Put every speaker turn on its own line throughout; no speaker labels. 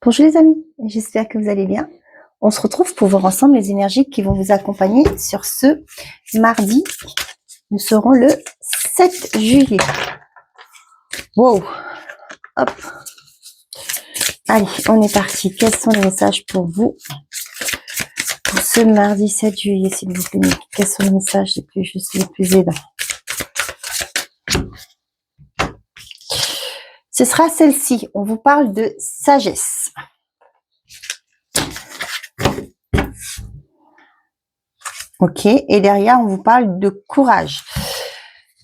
Bonjour les amis, j'espère que vous allez bien. On se retrouve pour voir ensemble les énergies qui vont vous accompagner sur ce mardi. Nous serons le 7 juillet. Wow. Hop. Allez, on est parti. Quels sont les messages pour vous pour ce mardi 7 juillet, s'il vous plaît? Quels sont les messages les plus justes, les plus aidants? Ce sera celle-ci. On vous parle de sagesse. Ok, et derrière, on vous parle de courage.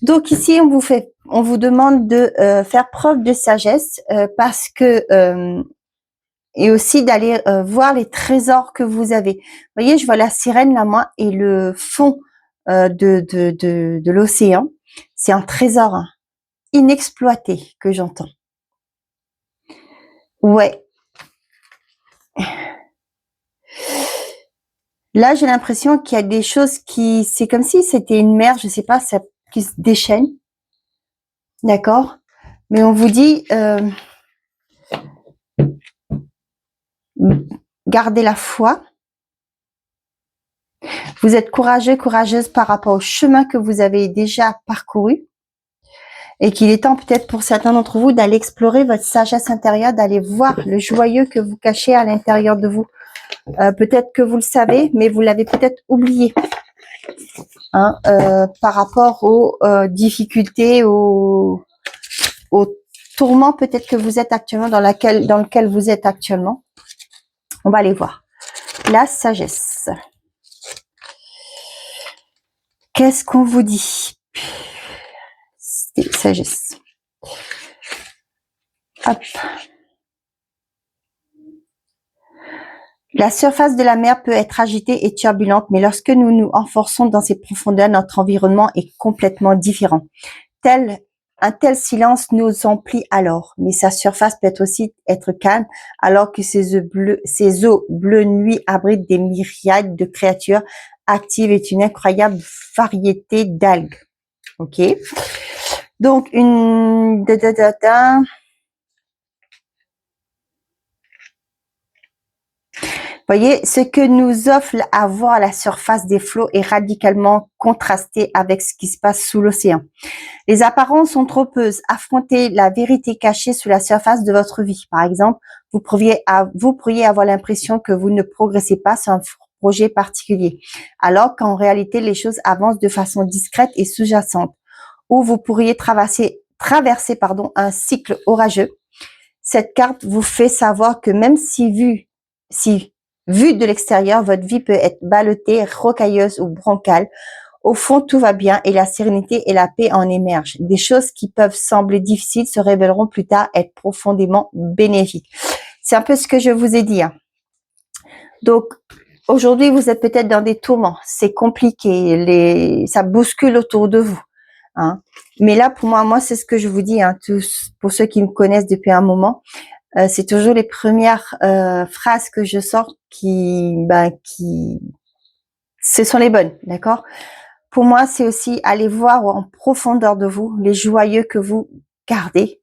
Donc ici, on vous demande de faire preuve de sagesse parce que et aussi d'aller voir les trésors que vous avez. Vous voyez, je vois la sirène là, moi, et le fond de l'océan. C'est un trésor inexploité que j'entends. Ouais. Là, j'ai l'impression qu'il y a des choses qui... C'est comme si c'était une mer, je sais pas, ça, qui se déchaîne. D'accord? Mais on vous dit... gardez la foi. Vous êtes courageux, courageuse par rapport au chemin que vous avez déjà parcouru. Et qu'il est temps peut-être pour certains d'entre vous d'aller explorer votre sagesse intérieure, d'aller voir le joyeux que vous cachez à l'intérieur de vous. Peut-être que vous le savez, mais vous l'avez peut-être oublié. Par rapport aux difficultés, aux tourments peut-être que vous êtes actuellement, dans lequel vous êtes actuellement. On va aller voir. La sagesse. Qu'est-ce qu'on vous dit? Sagesse. Hop. La surface de la mer peut être agitée et turbulente, mais lorsque nous nous enfonçons dans ses profondeurs, notre environnement est complètement différent. Un tel silence nous emplit alors, mais sa surface peut aussi être calme, alors que ses eaux bleues nuit abritent des myriades de créatures actives et une incroyable variété d'algues. Ok. Donc voyez, ce que nous offre à voir la surface des flots est radicalement contrasté avec ce qui se passe sous l'océan. Les apparences sont trompeuses. Affrontez la vérité cachée sous la surface de votre vie. Par exemple, vous pourriez avoir l'impression que vous ne progressez pas sur un projet particulier, alors qu'en réalité, les choses avancent de façon discrète et sous-jacente. Ou vous pourriez traverser un cycle orageux. Cette carte vous fait savoir que même vu de l'extérieur, votre vie peut être ballottée, rocailleuse ou broncale. Au fond, tout va bien et la sérénité et la paix en émergent. Des choses qui peuvent sembler difficiles se révéleront plus tard être profondément bénéfiques. C'est un peu ce que je vous ai dit. Donc, aujourd'hui, vous êtes peut-être dans des tourments. C'est compliqué. Ça bouscule autour de vous. Mais là, pour moi, c'est ce que je vous dis. Pour ceux qui me connaissent depuis un moment, c'est toujours les premières phrases que je sors qui ce sont les bonnes, d'accord? Pour moi, c'est aussi aller voir en profondeur de vous les joyeux que vous gardez.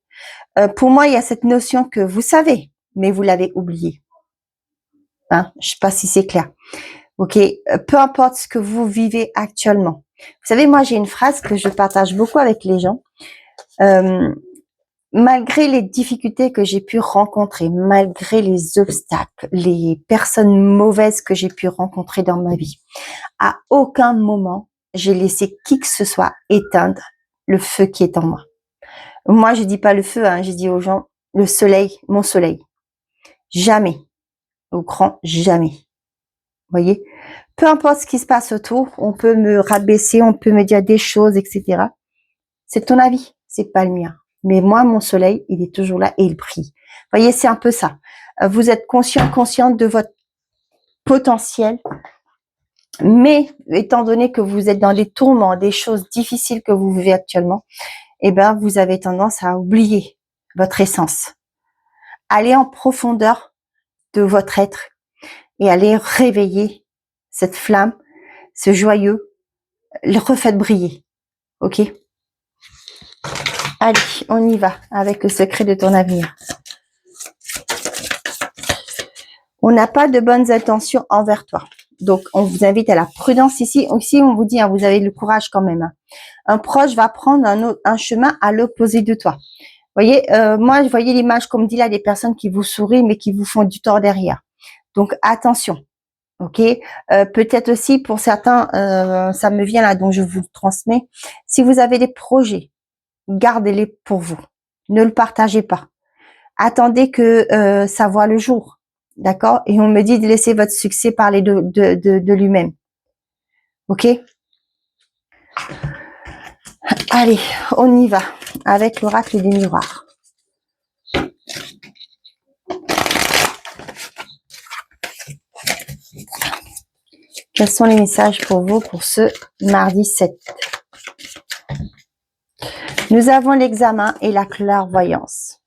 Pour moi, il y a cette notion que vous savez, mais vous l'avez oublié. Je sais pas si c'est clair. Ok, peu importe ce que vous vivez actuellement. Vous savez, moi, j'ai une phrase que je partage beaucoup avec les gens. Malgré les difficultés que j'ai pu rencontrer, malgré les obstacles, les personnes mauvaises que j'ai pu rencontrer dans ma vie, à aucun moment, j'ai laissé qui que ce soit éteindre le feu qui est en moi. Moi, je dis pas le feu, je dis aux gens, le soleil, mon soleil. Jamais. Au grand jamais. Vous voyez? Peu importe ce qui se passe autour, on peut me rabaisser, on peut me dire des choses, etc. C'est ton avis, c'est pas le mien. Mais moi, mon soleil, il est toujours là et il brille. Vous voyez, c'est un peu ça. Vous êtes consciente de votre potentiel, mais étant donné que vous êtes dans des tourments, des choses difficiles que vous vivez actuellement, eh ben, vous avez tendance à oublier votre essence. Allez en profondeur de votre être et allez réveiller cette flamme, ce joyeux, le refaites briller. Ok? Allez, on y va avec le secret de ton avenir. On n'a pas de bonnes intentions envers toi. Donc, on vous invite à la prudence ici. Ici, on vous dit, hein, vous avez le courage quand même. Hein. Un proche va prendre un chemin à l'opposé de toi. Vous voyez, moi, je voyais l'image, comme dit là, des personnes qui vous sourient, mais qui vous font du tort derrière. Donc, attention. Ok, peut-être aussi pour certains, ça me vient là, donc je vous le transmets. Si vous avez des projets, gardez-les pour vous. Ne le partagez pas. Attendez que ça voit le jour, d'accord? Et on me dit de laisser votre succès parler de lui-même. Ok? Allez, on y va avec l'oracle des miroirs. Quels sont les messages pour vous pour ce mardi 7? Nous avons l'examen et la clairvoyance.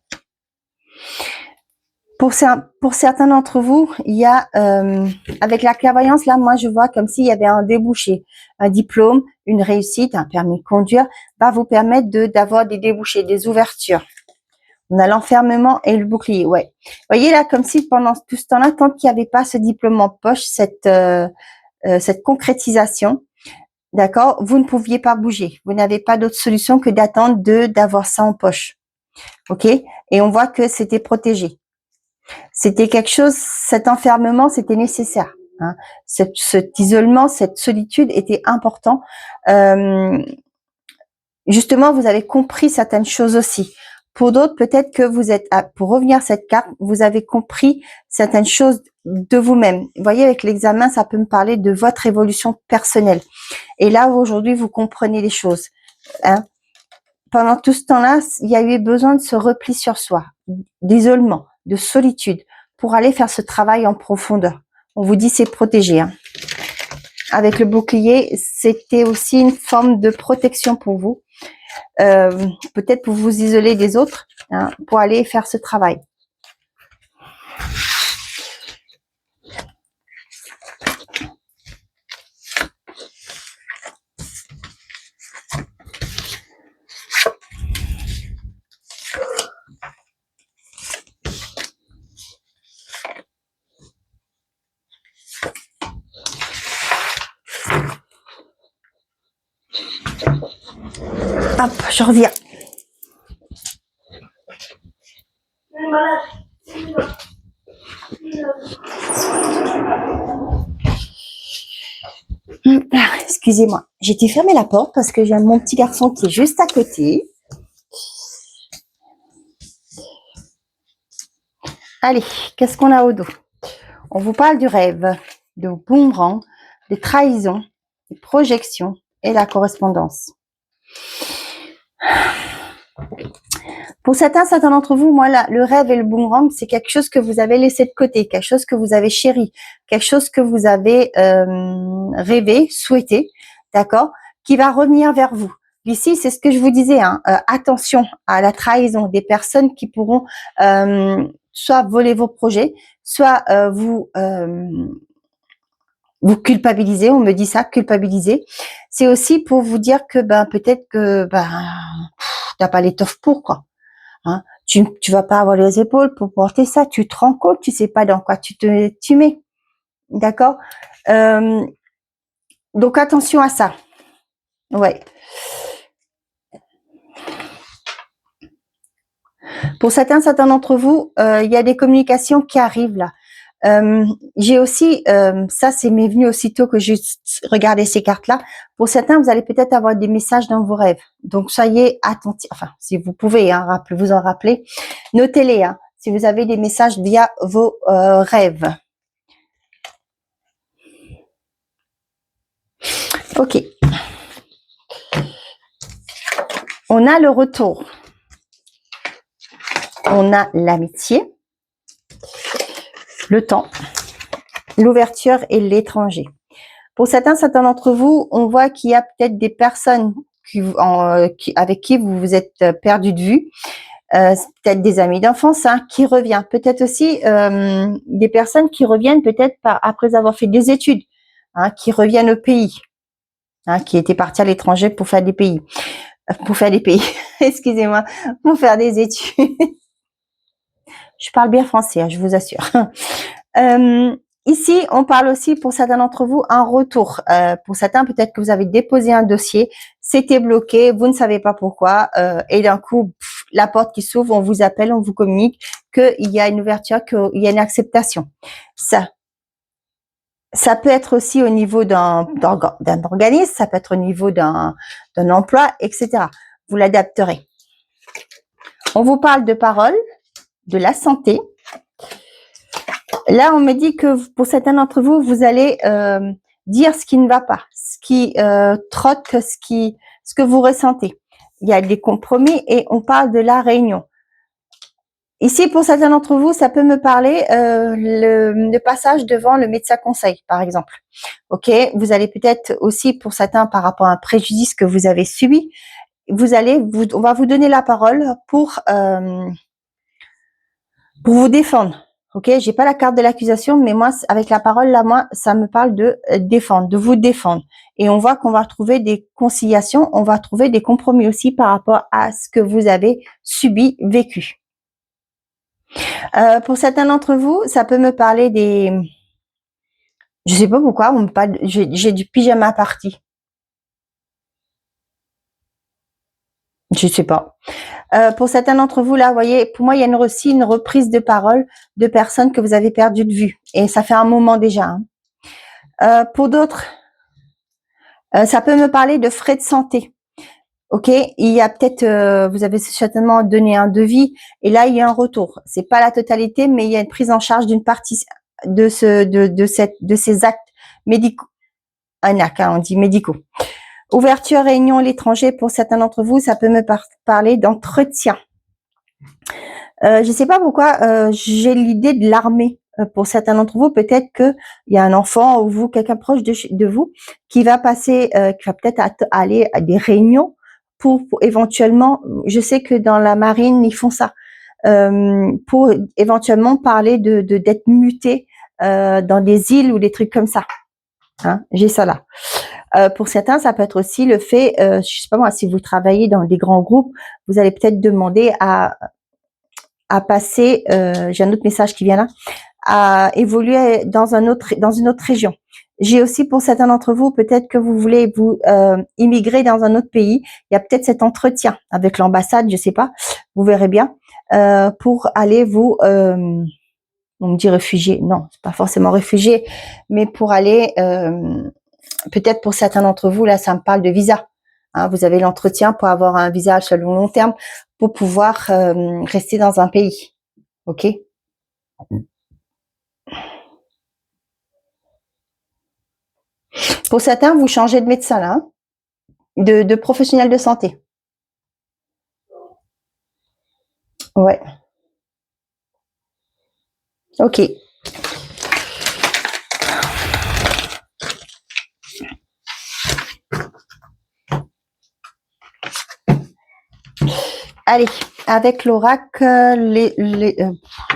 Pour certains d'entre vous, il y a, avec la clairvoyance, là, moi, je vois comme s'il y avait un débouché. Un diplôme, une réussite, un permis de conduire va vous permettre d'avoir des débouchés, des ouvertures. On a l'enfermement et le bouclier, ouais. Vous voyez là, comme si pendant tout ce temps-là, tant qu'il n'y avait pas ce diplôme en poche, cette concrétisation, d'accord, vous ne pouviez pas bouger. Vous n'avez pas d'autre solution que d'attendre d'avoir ça en poche. Ok? Et on voit que c'était protégé. C'était quelque chose, cet enfermement, c'était nécessaire. Hein. Cet isolement, cette solitude était important. Justement, vous avez compris certaines choses aussi. Pour d'autres, peut-être que vous êtes, pour revenir à cette carte, vous avez compris certaines choses de vous-même. Vous voyez, avec l'examen, ça peut me parler de votre évolution personnelle. Et là, aujourd'hui, vous comprenez les choses. Hein. Pendant tout ce temps-là, il y a eu besoin de se repli sur soi, d'isolement, de solitude, pour aller faire ce travail en profondeur. On vous dit c'est protégé. Hein. Avec le bouclier, c'était aussi une forme de protection pour vous. Peut-être pour vous isoler des autres, hein, pour aller faire ce travail. Hop, je reviens. Excusez-moi, j'ai été fermer la porte parce que j'ai mon petit garçon qui est juste à côté. Allez, qu'est-ce qu'on a au dos? On vous parle du rêve, de boomerang, des trahisons, des projections et la correspondance. Pour certains d'entre vous, moi, là, le rêve et le boomerang, c'est quelque chose que vous avez laissé de côté, quelque chose que vous avez chéri, quelque chose que vous avez rêvé, souhaité, d'accord, qui va revenir vers vous. Ici, c'est ce que je vous disais, hein, attention à la trahison des personnes qui pourront soit voler vos projets, soit vous culpabiliser, on me dit ça, culpabiliser. C'est aussi pour vous dire que peut-être que t'as pas l'étoffe pour quoi. Hein, tu vas pas avoir les épaules pour porter ça. Tu te rends compte, tu sais pas dans quoi tu mets, d'accord. Donc attention à ça. Ouais. Pour certains d'entre vous, il y a des communications qui arrivent là. J'ai aussi, ça c'est m'est venu aussitôt que j'ai regardé ces cartes-là. Pour certains, vous allez peut-être avoir des messages dans vos rêves. Donc soyez attentifs. Enfin, si vous pouvez, hein, vous en rappeler, notez-les. Hein, si vous avez des messages via vos rêves. Ok. On a le retour. On a l'amitié, le temps, l'ouverture et l'étranger. Pour certains d'entre vous, on voit qu'il y a peut-être des personnes avec qui vous vous êtes perdu de vue. Peut-être des amis d'enfance hein, qui reviennent. Peut-être aussi des personnes qui reviennent peut-être après avoir fait des études, hein, qui reviennent au pays, hein, qui étaient partis à l'étranger pour faire des pays. Excusez-moi, pour faire des études. Je parle bien français, hein, je vous assure. Ici, on parle aussi pour certains d'entre vous un retour. Pour certains, peut-être que vous avez déposé un dossier, c'était bloqué, vous ne savez pas pourquoi, et d'un coup, la porte qui s'ouvre, on vous appelle, on vous communique qu'il y a une ouverture, qu'il y a une acceptation. Ça peut être aussi au niveau d'un organisme, ça peut être au niveau d'un emploi, etc. Vous l'adapterez. On vous parle de paroles, de la santé. Là, on me dit que pour certains d'entre vous, vous allez dire ce qui ne va pas, ce qui trotte, ce que vous ressentez. Il y a des compromis et on parle de la réunion. Ici, pour certains d'entre vous, ça peut me parler le passage devant le médecin conseil, par exemple. Ok, vous allez peut-être aussi, pour certains, par rapport à un préjudice que vous avez subi, on va vous donner la parole pour vous défendre. Ok, j'ai pas la carte de l'accusation, mais moi, avec la parole là, moi, ça me parle de défendre, de vous défendre. Et on voit qu'on va trouver des conciliations, on va trouver des compromis aussi par rapport à ce que vous avez subi, vécu. Pour certains d'entre vous, ça peut me parler des, je sais pas pourquoi, on me parle, j'ai du pyjama party. Je sais pas. Pour certains d'entre vous, là, vous voyez, pour moi, il y a aussi une reprise de parole de personnes que vous avez perdues de vue. Et ça fait un moment déjà. Hein. Pour d'autres, ça peut me parler de frais de santé. Ok, il y a peut-être, vous avez certainement donné un devis, et là, il y a un retour. C'est pas la totalité, mais il y a une prise en charge d'une partie de ces actes médicaux. Un acte, hein, on dit médicaux. Ouverture, réunion à l'étranger, pour certains d'entre vous, ça peut me parler d'entretien. Je ne sais pas pourquoi j'ai l'idée de l'armée. Pour certains d'entre vous, peut-être qu'il y a un enfant ou vous, quelqu'un proche de vous, qui va passer, qui va peut-être aller à des réunions pour éventuellement, je sais que dans la marine, ils font ça, pour éventuellement parler d'être muté dans des îles ou des trucs comme ça. Hein, j'ai ça là. Pour certains, ça peut être aussi le fait, je sais pas moi, si vous travaillez dans des grands groupes, vous allez peut-être demander à passer, j'ai un autre message qui vient là, à évoluer dans une autre région. J'ai aussi pour certains d'entre vous, peut-être que vous voulez vous immigrer dans un autre pays. Il y a peut-être cet entretien avec l'ambassade, je sais pas, vous verrez bien, pour aller vous, on me dit réfugié, non, c'est pas forcément réfugié, mais pour aller, peut-être pour certains d'entre vous, là, ça me parle de visa. Hein, vous avez l'entretien pour avoir un visa sur le long terme pour pouvoir rester dans un pays. Ok. Pour certains, vous changez de médecin là, hein, de professionnel de santé. Ouais. Ok. Allez, avec l'oracle,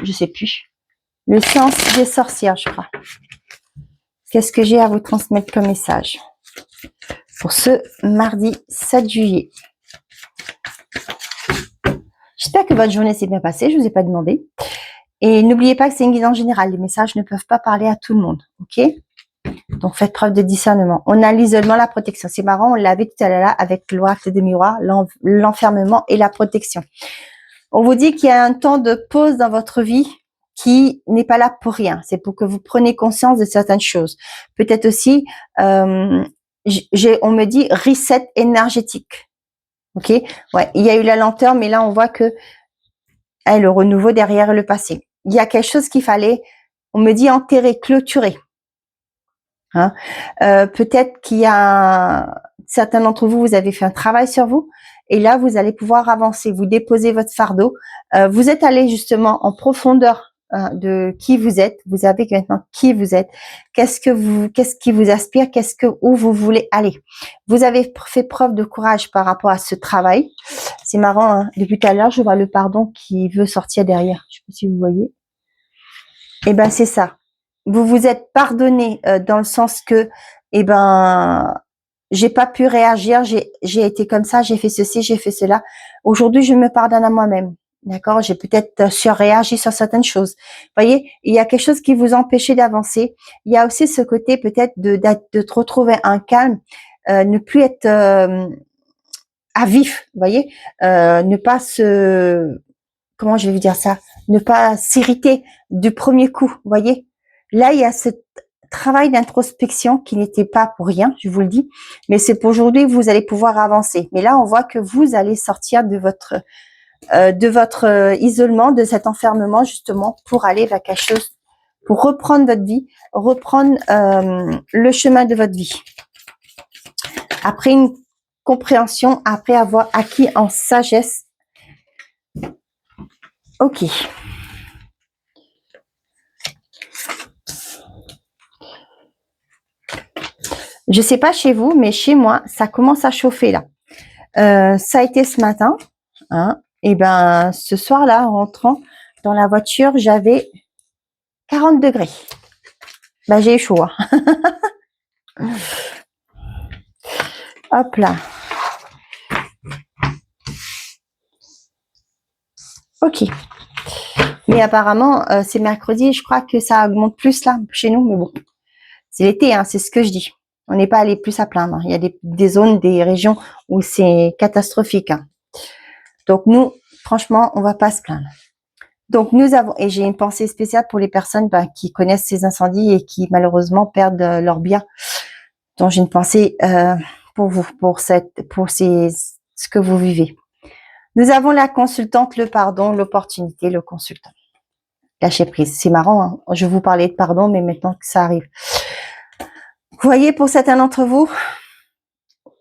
je sais plus. Le science des sorcières, je crois. Qu'est-ce que j'ai à vous transmettre comme message pour ce mardi 7 juillet? J'espère que votre journée s'est bien passée, je ne vous ai pas demandé. Et n'oubliez pas que c'est une guidance générale. Les messages ne peuvent pas parler à tout le monde, ok? Donc, faites preuve de discernement. On a l'isolement, la protection. C'est marrant, on l'avait tout à l'heure avec l'oracle de miroir, l'enfermement et la protection. On vous dit qu'il y a un temps de pause dans votre vie qui n'est pas là pour rien. C'est pour que vous preniez conscience de certaines choses. Peut-être aussi, on me dit reset énergétique. Ok, ouais, il y a eu la lenteur, mais là on voit que le renouveau derrière le passé. Il y a quelque chose qu'il fallait, on me dit enterrer, clôturer. Hein, peut-être qu'il y a certains d'entre vous, vous avez fait un travail sur vous, et là vous allez pouvoir avancer. Vous déposez votre fardeau. Vous êtes allé justement en profondeur de qui vous êtes. Vous savez maintenant qui vous êtes. Qu'est-ce qui vous aspire, où vous voulez aller. Vous avez fait preuve de courage par rapport à ce travail. C'est marrant, hein, depuis tout à l'heure, je vois le pardon qui veut sortir derrière. Je sais pas si vous voyez. Eh ben c'est ça. Vous vous êtes pardonné dans le sens que, eh ben, j'ai pas pu réagir, j'ai été comme ça, j'ai fait ceci, j'ai fait cela. Aujourd'hui, je me pardonne à moi-même. D'accord, j'ai peut-être surréagi sur certaines choses. Vous voyez, il y a quelque chose qui vous empêchait d'avancer. Il y a aussi ce côté peut-être de te retrouver un calme, ne plus être à vif, vous voyez, ne pas se, comment je vais vous dire ça, ne pas s'irriter du premier coup, vous voyez. Là, il y a ce travail d'introspection qui n'était pas pour rien, je vous le dis, mais c'est pour aujourd'hui que vous allez pouvoir avancer. Mais là, on voit que vous allez sortir de votre isolement, de cet enfermement justement pour aller vers quelque chose, pour reprendre votre vie, reprendre le chemin de votre vie. Après une compréhension, après avoir acquis en sagesse. Ok. Je sais pas chez vous, mais chez moi, ça commence à chauffer là. Ça a été ce matin, hein, et ben ce soir-là, en rentrant dans la voiture, j'avais 40 degrés. Ben j'ai eu chaud. Hein. Hop là. Ok. Mais apparemment, c'est mercredi, je crois que ça augmente plus là chez nous, mais bon, c'est l'été, hein, c'est ce que je dis. On n'est pas allé plus à plaindre. Il y a des zones, des régions où c'est catastrophique. Hein. Donc nous, franchement, on va pas se plaindre. Donc nous avons, et j'ai une pensée spéciale pour les personnes qui connaissent ces incendies et qui malheureusement perdent leurs biens. Donc j'ai une pensée pour vous, pour ce que vous vivez. Nous avons la consultante, le pardon, l'opportunité, le consultant. Lâcher prise. C'est marrant, hein, je vous parlais de pardon, mais maintenant que ça arrive. Vous voyez, pour certains d'entre vous,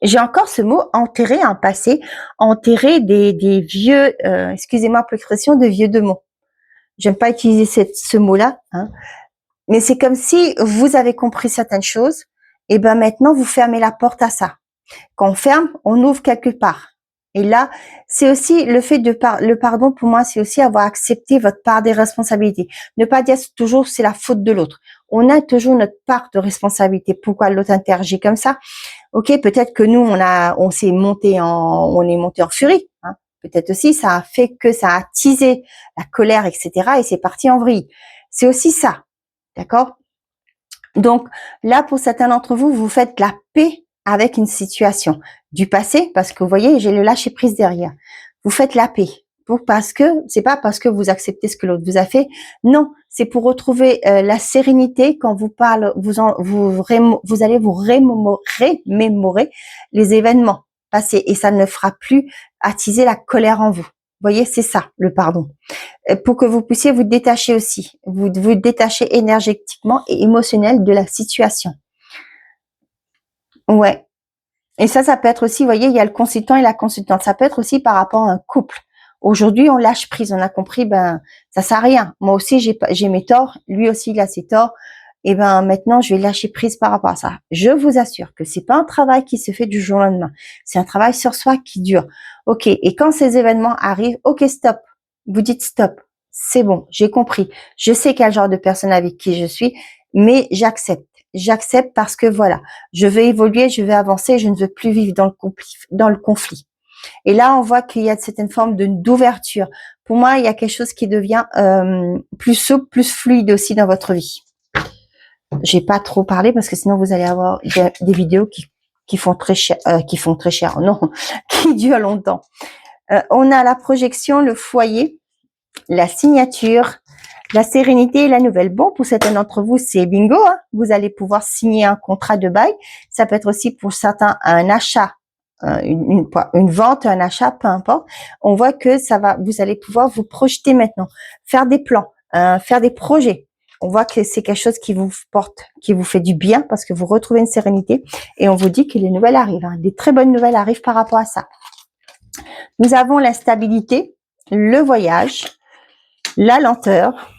j'ai encore ce mot, enterrer un passé, enterrer des vieux, excusez-moi pour l'expression, de vieux démons. J'aime pas utiliser ce mot-là, hein, mais c'est comme si vous avez compris certaines choses, et ben maintenant vous fermez la porte à ça. Quand on ferme, on ouvre quelque part. Et là, c'est aussi le fait de le pardon pour moi, c'est aussi avoir accepté votre part des responsabilités. Ne pas dire toujours c'est la faute de l'autre. On a toujours notre part de responsabilité. Pourquoi l'autre interagit comme ça? Ok, peut-être que nous on est monté en furie. Hein. Peut-être aussi ça a fait que ça a attisé la colère, etc. Et c'est parti en vrille. C'est aussi ça, d'accord? Donc là, pour certains d'entre vous, vous faites la paix avec une situation du passé, parce que vous voyez, j'ai le lâcher prise derrière. Vous faites la paix. Parce que c'est pas parce que vous acceptez ce que l'autre vous a fait. Non, c'est pour retrouver la sérénité quand vous parlez, vous allez vous remémorer les événements passés et ça ne fera plus attiser la colère en vous. Vous voyez, c'est ça, le pardon. Pour que vous puissiez vous détacher aussi, vous détacher énergétiquement et émotionnel de la situation. Ouais. Et ça peut être aussi, vous voyez, il y a le consultant et la consultante. Ça peut être aussi par rapport à un couple. Aujourd'hui, on lâche prise, on a compris, ça sert à rien. Moi aussi, j'ai mes torts, lui aussi, il a ses torts. Et maintenant, je vais lâcher prise par rapport à ça. Je vous assure que c'est pas un travail qui se fait du jour au lendemain. C'est un travail sur soi qui dure. Ok. Et quand ces événements arrivent, ok, stop. Vous dites stop. C'est bon, j'ai compris. Je sais quel genre de personne avec qui je suis, mais j'accepte. J'accepte parce que voilà, je vais évoluer, je vais avancer, je ne veux plus vivre dans le conflit. Et là, on voit qu'il y a certaines formes d'ouverture. Pour moi, il y a quelque chose qui devient plus souple, plus fluide aussi dans votre vie. J'ai pas trop parlé parce que sinon vous allez avoir des vidéos qui font très cher, non, qui durent longtemps. On a la projection, le foyer, la signature, la sérénité et la nouvelle. Bon, pour certains d'entre vous, c'est bingo. Hein. Vous allez pouvoir signer un contrat de bail. Ça peut être aussi pour certains un achat, une vente, un achat, peu importe. On voit que vous allez pouvoir vous projeter maintenant, faire des plans, faire des projets. On voit que c'est quelque chose qui vous porte, qui vous fait du bien parce que vous retrouvez une sérénité et on vous dit que les nouvelles arrivent. Hein. Des très bonnes nouvelles arrivent par rapport à ça. Nous avons la stabilité, le voyage, la lenteur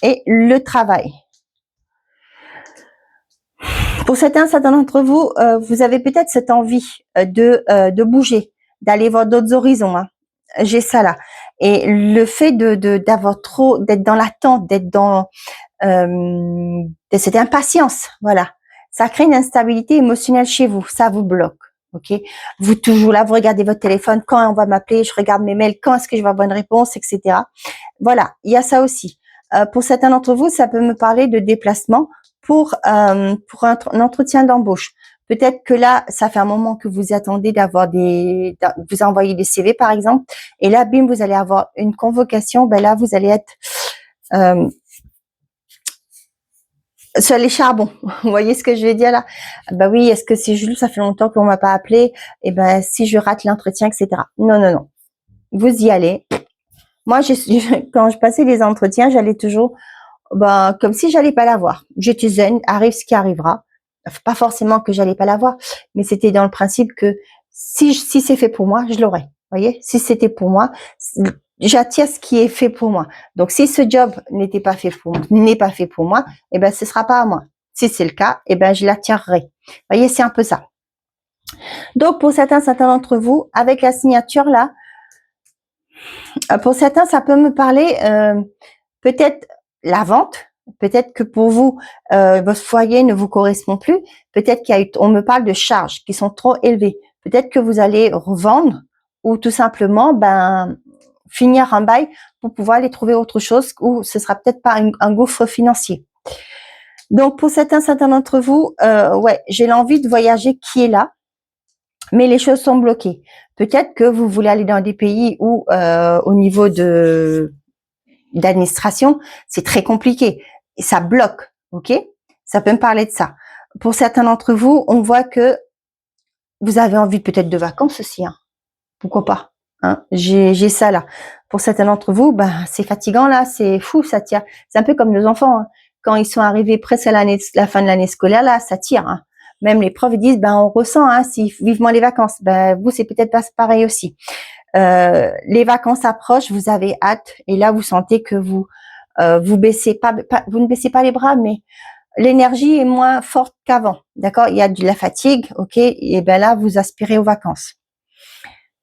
et le travail. Pour certains d'entre vous, vous avez peut-être cette envie de bouger, d'aller voir d'autres horizons. Hein. J'ai ça là. Et le fait d'avoir d'être dans l'attente, d'être dans de cette impatience, voilà, ça crée une instabilité émotionnelle chez vous, ça vous bloque. ok? Vous toujours là, vous regardez votre téléphone, quand on va m'appeler, je regarde mes mails, quand est-ce que je vais avoir une réponse, etc. Voilà, il y a ça aussi. Pour certains d'entre vous, ça peut me parler de déplacement pour un entretien d'embauche. Peut-être que là, ça fait un moment que vous attendez vous envoyez des CV par exemple, et là, bim, vous allez avoir une convocation. Ben là, vous allez être sur les charbons. Vous voyez ce que je veux dire là? Ben oui, est-ce que c'est Jules, ça fait longtemps qu'on m'a pas appelé, et ben si je rate l'entretien, etc. Non, non, non. Vous y allez. Moi, quand je passais les entretiens, j'allais toujours comme si j'allais pas l'avoir. J'étais zen, arrive ce qui arrivera. Pas forcément que j'allais pas l'avoir, mais c'était dans le principe que si c'est fait pour moi, je l'aurais. Vous voyez? Si c'était pour moi, j'attire ce qui est fait pour moi. Donc, si ce job n'est pas fait pour moi, eh ben, ce sera pas à moi. Si c'est le cas, eh ben, je l'attirerai. Vous voyez, c'est un peu ça. Donc, pour certains d'entre vous, avec la signature là, pour certains, ça peut me parler peut-être la vente. Peut-être que pour vous, votre foyer ne vous correspond plus. Peut-être on me parle de charges qui sont trop élevées. Peut-être que vous allez revendre ou tout simplement, finir un bail pour pouvoir aller trouver autre chose, ou ce sera peut-être pas un gouffre financier. Donc pour certains d'entre vous, ouais, j'ai l'envie de voyager qui est là, mais les choses sont bloquées. Peut-être que vous voulez aller dans des pays où, au niveau d'administration, c'est très compliqué. Et ça bloque, ok? Ça peut me parler de ça. Pour certains d'entre vous, on voit que vous avez envie peut-être de vacances aussi, hein. Pourquoi pas, hein? J'ai ça là. Pour certains d'entre vous, c'est fatigant là, c'est fou, ça tire. C'est un peu comme nos enfants, hein. Quand ils sont arrivés presque à la fin de l'année scolaire, là, ça tire, hein. Même les profs ils disent, on ressent, hein, vivement les vacances. Vous, c'est peut-être pas pareil aussi. Les vacances approchent, vous avez hâte, et là, vous sentez que vous ne baissez pas les bras, mais l'énergie est moins forte qu'avant, d'accord? Il y a de la fatigue, ok? Et là, vous aspirez aux vacances.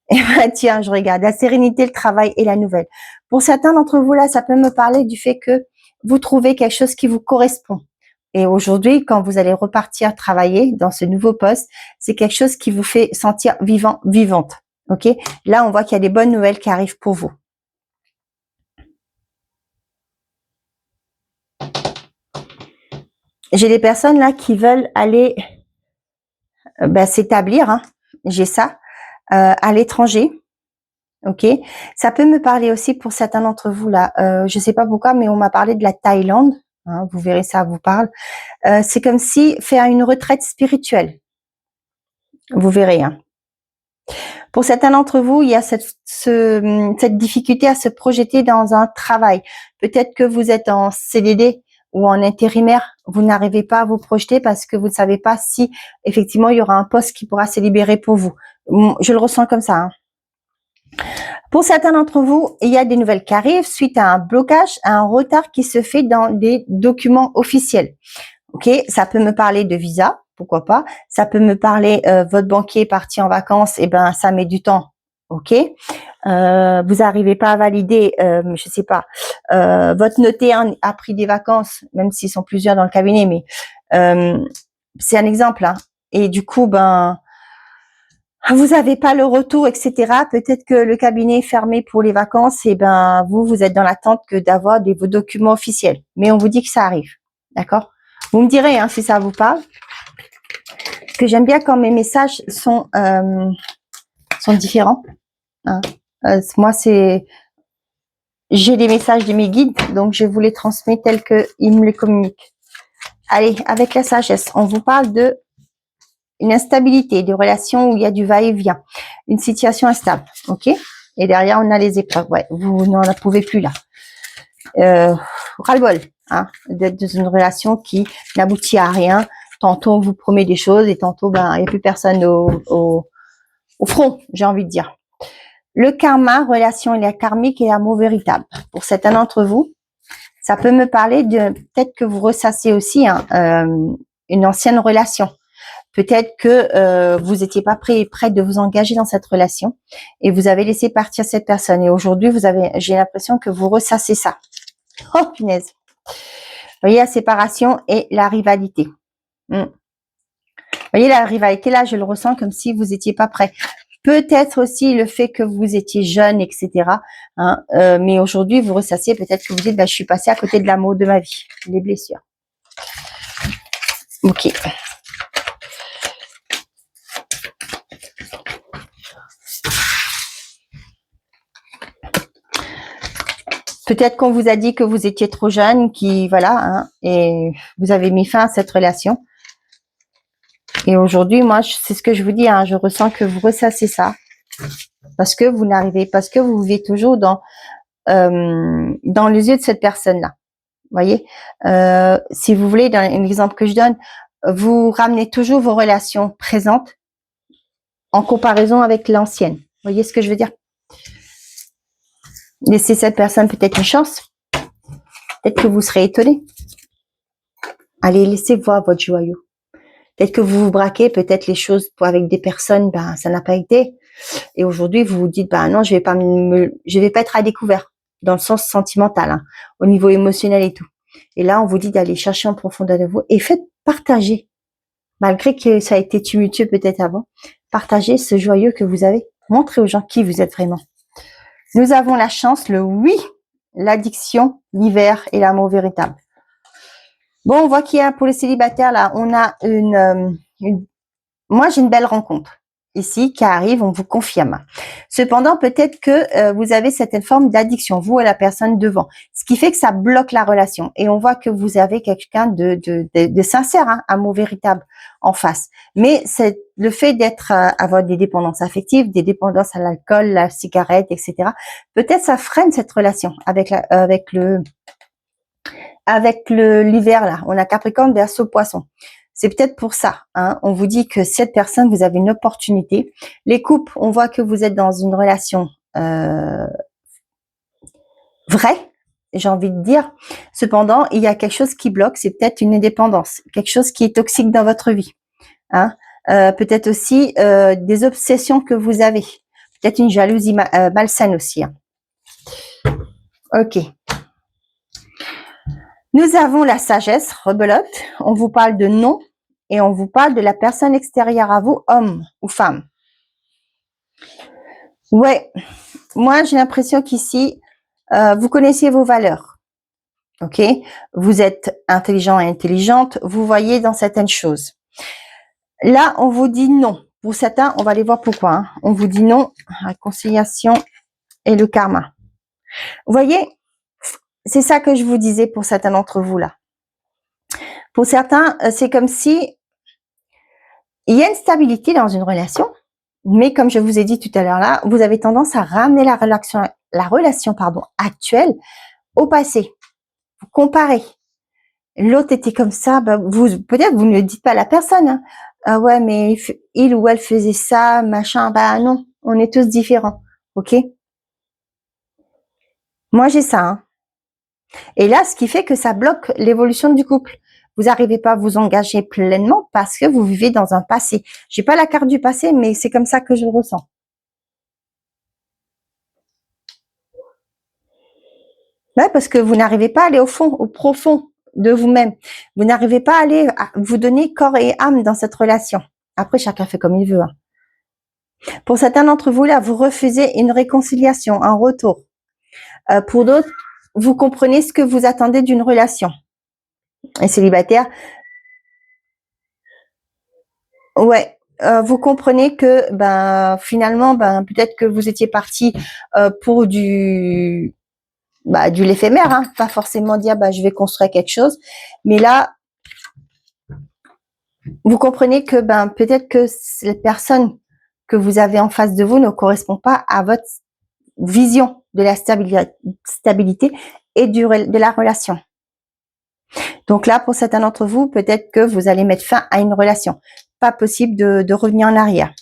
Et tiens, je regarde la sérénité, le travail et la nouvelle. Pour certains d'entre vous là, ça peut me parler du fait que vous trouvez quelque chose qui vous correspond. Et aujourd'hui, quand vous allez repartir travailler dans ce nouveau poste, c'est quelque chose qui vous fait sentir vivante. Ok? Là, on voit qu'il y a des bonnes nouvelles qui arrivent pour vous. J'ai des personnes là qui veulent aller s'établir, hein, j'ai ça, à l'étranger. Ok, ça peut me parler aussi pour certains d'entre vous là. Je sais pas pourquoi, mais on m'a parlé de la Thaïlande. Hein, vous verrez, ça vous parle. C'est comme si faire une retraite spirituelle. Vous verrez. Hein. Pour certains d'entre vous, il y a cette difficulté à se projeter dans un travail. Peut-être que vous êtes en CDD ou en intérimaire, vous n'arrivez pas à vous projeter parce que vous ne savez pas si effectivement il y aura un poste qui pourra se libérer pour vous. Je le ressens comme ça. Hein. Pour certains d'entre vous, il y a des nouvelles qui arrivent suite à un blocage, à un retard qui se fait dans des documents officiels. Ok, ça peut me parler de visa, pourquoi pas. Ça peut me parler votre banquier est parti en vacances, et ça met du temps. Ok, vous n'arrivez pas à valider, je sais pas, votre notaire a pris des vacances, même s'ils sont plusieurs dans le cabinet, mais c'est un exemple. Hein. Et du coup, vous n'avez pas le retour, etc. Peut-être que le cabinet est fermé pour les vacances, et vous êtes dans l'attente que d'avoir vos documents officiels. Mais on vous dit que ça arrive, d'accord? Vous me direz hein, si ça vous parle. Parce que j'aime bien quand mes messages sont différents. Hein. Moi, j'ai des messages de mes guides, donc je vous les transmets tels qu'ils me les communiquent. Allez, avec la sagesse, on vous parle de une instabilité, des relations où il y a du va-et-vient, une situation instable, ok? Et derrière, on a les épreuves. Ouais, vous n'en pouvez plus là. Ras-le-bol, hein, d'être dans une relation qui n'aboutit à rien. Tantôt, on vous promet des choses et tantôt, il n'y a plus personne au front, j'ai envie de dire. Le karma, relation et la karmique et l'amour véritable. Pour certains d'entre vous, ça peut me parler de peut-être que vous ressassez aussi une ancienne relation. Peut-être que vous n'étiez pas prête de vous engager dans cette relation et vous avez laissé partir cette personne. Et aujourd'hui, j'ai l'impression que vous ressassez ça. Oh, punaise. Vous voyez, la séparation et la rivalité. voyez, la rivalité, là, je le ressens comme si vous n'étiez pas prêt. Peut-être aussi le fait que vous étiez jeune, etc. Hein, mais aujourd'hui, vous ressassiez peut-être que vous dites, bah, je suis passée à côté de l'amour de ma vie, les blessures. Ok. Peut-être qu'on vous a dit que vous étiez trop jeune, voilà, hein, et vous avez mis fin à cette relation. Et aujourd'hui, moi, c'est ce que je vous dis, hein, je ressens que vous ressassez ça. Parce que vous n'arrivez, parce que vous vivez toujours dans les yeux de cette personne-là. Vous voyez, si vous voulez, dans l'exemple que je donne, vous ramenez toujours vos relations présentes en comparaison avec l'ancienne. Vous voyez ce que je veux dire? Laissez cette personne peut-être une chance. Peut-être que vous serez étonné. Allez, laissez voir votre joyau. Peut-être que vous vous braquez, peut-être les choses avec des personnes, ben ça n'a pas été. Et aujourd'hui, vous vous dites, ben non, je vais pas être à découvert dans le sens sentimental, hein, au niveau émotionnel et tout. Et là, on vous dit d'aller chercher en profondeur de vous et faites partager, malgré que ça a été tumultueux peut-être avant, partagez ce joyeux que vous avez. Montrez aux gens qui vous êtes vraiment. Nous avons la chance, le oui, l'addiction, l'hiver et l'amour véritable. Bon, on voit qu'il y a pour les célibataires, là, on a moi, j'ai une belle rencontre ici qui arrive, on vous confirme. Cependant, peut-être que vous avez certaines formes d'addiction, vous et la personne devant, ce qui fait que ça bloque la relation. Et on voit que vous avez quelqu'un de sincère, hein, amour véritable en face. Mais c'est le fait avoir des dépendances affectives, des dépendances à l'alcool, la cigarette, etc. Peut-être ça freine cette relation avec l'hiver là. On a Capricorne, Verseau, Poisson. C'est peut-être pour ça, hein. On vous dit que cette personne, vous avez une opportunité. Les couples, on voit que vous êtes dans une relation vraie, j'ai envie de dire. Cependant, il y a quelque chose qui bloque, c'est peut-être une indépendance, quelque chose qui est toxique dans votre vie, hein. Peut-être aussi des obsessions que vous avez, peut-être une jalousie malsaine aussi, hein. Ok. Nous avons la sagesse, rebelote. On vous parle de non et on vous parle de la personne extérieure à vous, homme ou femme. Ouais, moi j'ai l'impression qu'ici, vous connaissiez vos valeurs. Ok, vous êtes intelligent et intelligente, vous voyez dans certaines choses. Là, on vous dit non. Pour certains, on va aller voir pourquoi, hein. On vous dit non, réconciliation et le karma. Vous voyez, c'est ça que je vous disais pour certains d'entre vous là. Pour certains, c'est comme si il y a une stabilité dans une relation, mais comme je vous ai dit tout à l'heure là, vous avez tendance à ramener la relation actuelle au passé. Vous comparez. L'autre était comme ça, bah, peut-être vous ne le dites pas à la personne, hein. Ah ouais, mais il ou elle faisait ça, machin. Bah non, on est tous différents, ok? Moi j'ai ça, hein. Et là, ce qui fait que ça bloque l'évolution du couple. Vous n'arrivez pas à vous engager pleinement parce que vous vivez dans un passé. J'ai pas la carte du passé, mais c'est comme ça que je le ressens. Ouais, parce que vous n'arrivez pas à aller au fond, au profond de vous-même. Vous n'arrivez pas à aller vous donner corps et âme dans cette relation. Après, chacun fait comme il veut, hein. Pour certains d'entre vous, là, vous refusez une réconciliation, un retour. Pour d'autres, vous comprenez ce que vous attendez d'une relation. Et célibataire, ouais, vous comprenez que finalement, peut-être que vous étiez parti pour du l'éphémère, hein, pas forcément dire je vais construire quelque chose, mais là, vous comprenez que peut-être que cette personne que vous avez en face de vous ne correspond pas à votre vision de la stabilité et de la relation. Donc là, pour certains d'entre vous, peut-être que vous allez mettre fin à une relation. Pas possible de revenir en arrière.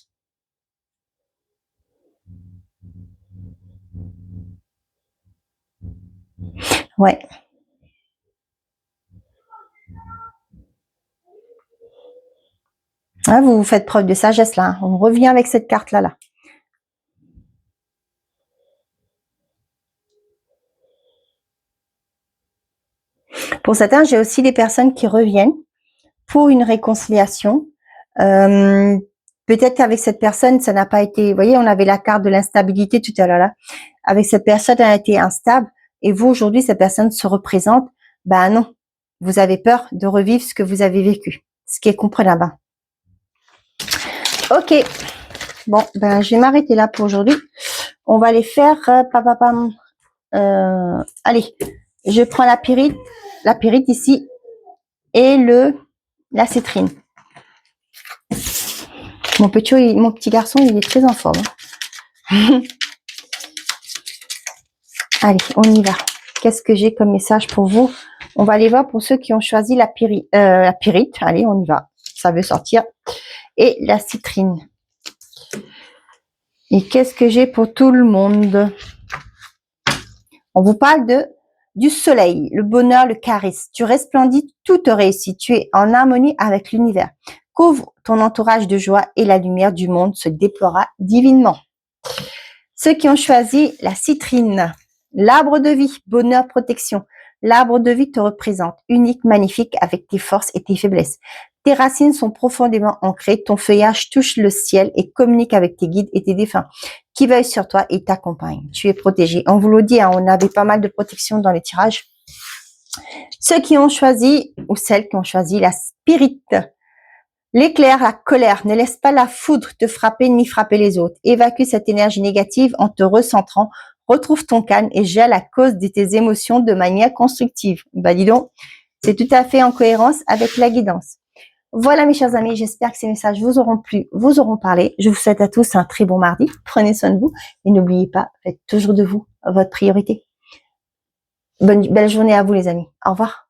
Ouais. Ah, vous faites preuve de sagesse là, hein. On revient avec cette carte là. Pour certains, j'ai aussi des personnes qui reviennent pour une réconciliation, Peut-être qu'avec cette personne, ça n'a pas été, vous voyez, on avait la carte de l'instabilité tout à l'heure là. Avec cette personne, elle a été instable et vous, aujourd'hui, cette personne se représente. Ben non, vous avez peur de revivre ce que vous avez vécu, ce qui est comprenable. Ok, bon, ben je vais m'arrêter là pour aujourd'hui. On va les faire, allez, je prends la pyrite ici et la citrine. Mon petit garçon, il est très en forme. Allez, on y va. Qu'est-ce que j'ai comme message pour vous? On va aller voir pour ceux qui ont choisi la pyrite. Allez, on y va. Ça veut sortir. Et la citrine. Et qu'est-ce que j'ai pour tout le monde? On vous parle du soleil, le bonheur, le charisme. Tu resplendis, tout te réussit. Tu es en harmonie avec l'univers. Couvre ton entourage de joie et la lumière du monde se déploiera divinement. Ceux qui ont choisi la citrine, l'arbre de vie, bonheur, protection. L'arbre de vie te représente, unique, magnifique, avec tes forces et tes faiblesses. Tes racines sont profondément ancrées, ton feuillage touche le ciel et communique avec tes guides et tes défunts qui veillent sur toi et t'accompagnent. Tu es protégé. On vous le dit, on avait pas mal de protection dans les tirages. Ceux qui ont choisi, ou celles qui ont choisi la spirite, l'éclair, la colère, ne laisse pas la foudre te frapper ni frapper les autres. Évacue cette énergie négative en te recentrant. Retrouve ton calme et gère la cause de tes émotions de manière constructive. Bah dis donc, c'est tout à fait en cohérence avec la guidance. Voilà mes chers amis, j'espère que ces messages vous auront plu, vous auront parlé. Je vous souhaite à tous un très bon mardi. Prenez soin de vous et n'oubliez pas, faites toujours de vous votre priorité. Belle journée à vous les amis. Au revoir.